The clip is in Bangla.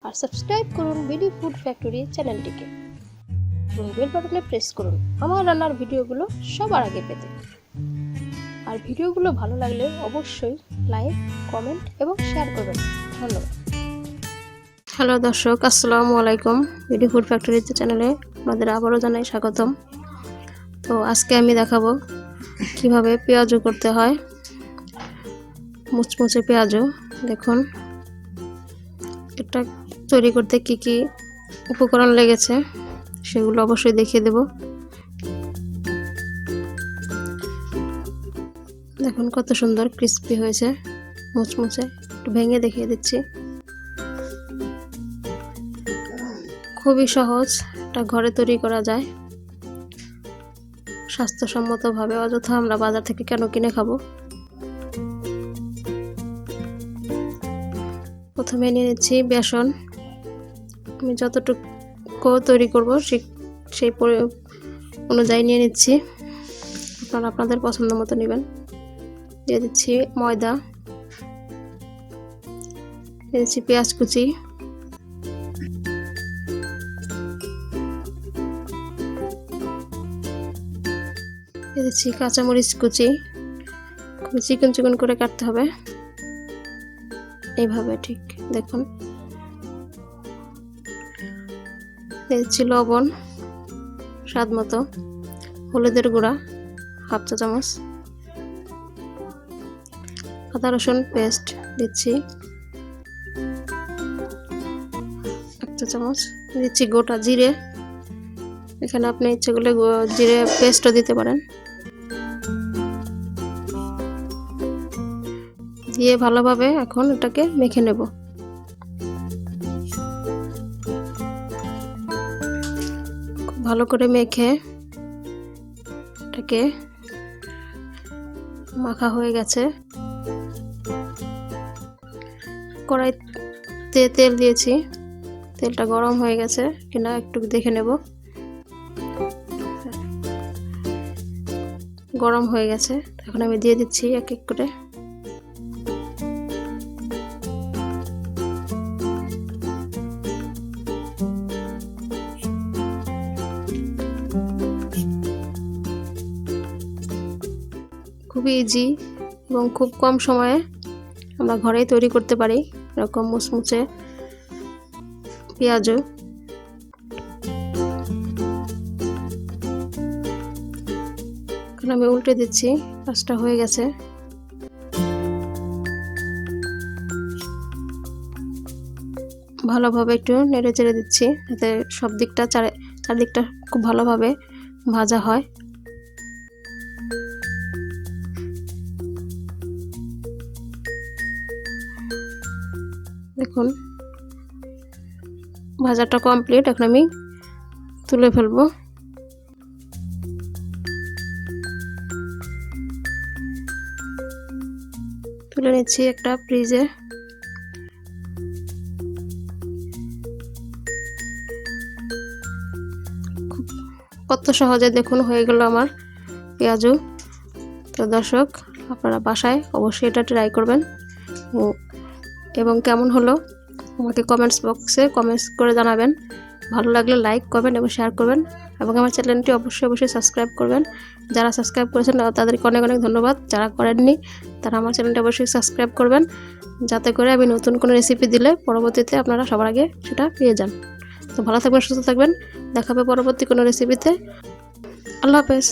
আর সাবস্ক্রাইব করুন বিডি ফুড ফ্যাক্টরি চ্যানেলটিকে এবং বেল বাটনে প্রেস করুন আমার রান্নার ভিডিওগুলো সবার আগে পেতে। আর ভিডিওগুলো ভালো লাগলে অবশ্যই লাইক, কমেন্ট এবং শেয়ার করবেন। ধন্যবাদ। হ্যালো দর্শক, আসসালামু আলাইকুম। বিডি ফুড ফ্যাক্টরি চ্যানেলে আপনাদের আবারও জানাই স্বাগতম। তো আজকে আমি দেখাবো কিভাবে পেঁয়াজু করতে হয়, মুচমুচে পেঁয়াজু। দেখুন এটা তৈরি করতে কি কি উপকরণ লেগেছে সেগুলো অবশ্যই দেখিয়ে দেব। দেখুন কত সুন্দর ক্রিস্পি হয়েছে, মুচমুচে। একটু ভেঙে দেখিয়ে দিচ্ছি। খুবই সহজ, এটা ঘরে তৈরি করা যায় স্বাস্থ্যসম্মতভাবে। অযথা আমরা বাজার থেকে কেন কিনে খাবো। প্রথমে নিয়ে নিচ্ছি বেসন। আমি যতটুকু তৈরি করব সেই অনুযায়ী নিয়ে নিচ্ছি। আপনারা আপনাদের পছন্দ মতো নেবেন। দিয়ে দিচ্ছি ময়দা, দিয়ে দিচ্ছি পেঁয়াজ কুচি, দিয়ে দিচ্ছি কাঁচামরিচ কুচি। খুবই চিকন চিকন করে কাটতে হবে, এইভাবে। ঠিক দেখুন। দিয়ে দিচ্ছি লবণ স্বাদ মতো, হলুদের গুঁড়া হাফ চা চামচ, আদা রসুন পেস্ট দিচ্ছি 1 চা চামচ। দিচ্ছি গোটা জিরে, এখানে আপনি ইচ্ছে করলে জিরে পেস্টও দিতে পারেন। দিয়ে ভালোভাবে এখন এটাকে মেখে নেব। খুব ভালো করে মেখে এটাকে মাখা হয়ে গেছে। কড়াইতে তেল দিয়েছি, তেলটা গরম হয়ে গেছে কিনা একটু দেখে নেব। গরম হয়ে গেছে, এখন আমি দিয়ে দিচ্ছি এক এক করে। খুবই ইজি এবং খুব কম সময়ে আমরা ঘরেই তৈরি করতে পারি এরকম মুচমুচে পেঁয়াজু। এখন আমি উল্টে দিচ্ছি, কাজটা হয়ে গেছে। ভালোভাবে একটু নেড়ে চেড়ে দিচ্ছি যাতে সব দিকটা চারদিকটা খুব ভালোভাবে ভাজা হয়। দেখুন ভাজাটা কমপ্লিট, এখন আমি তুলে ফেলবো। তুলে নিচ্ছি একটা ফ্রিজে। কত সহজে দেখুন হয়ে গেল আমার পেঁয়াজু। তো দর্শক, আপনারা বাসায় অবশ্যই এটা ট্রাই করবেন এবং কেমন হলো আমাকে কমেন্টস বক্সে কমেন্টস করে জানাবেন। ভালো লাগলে লাইক করবেন এবং শেয়ার করবেন এবং আমার চ্যানেলটি অবশ্যই সাবস্ক্রাইব করবেন। যারা সাবস্ক্রাইব করেছেন তাদেরকে অনেক অনেক ধন্যবাদ। যারা করেননি তারা আমার চ্যানেলটি অবশ্যই সাবস্ক্রাইব করবেন, যাতে করে আমি নতুন কোনো রেসিপি দিলে পরবর্তীতে আপনারা সবার আগে সেটা পেয়ে যান। তো ভালো থাকবেন, সুস্থ থাকবেন। দেখা হবে পরবর্তী কোনো রেসিপিতে। আল্লাহ হাফেজ।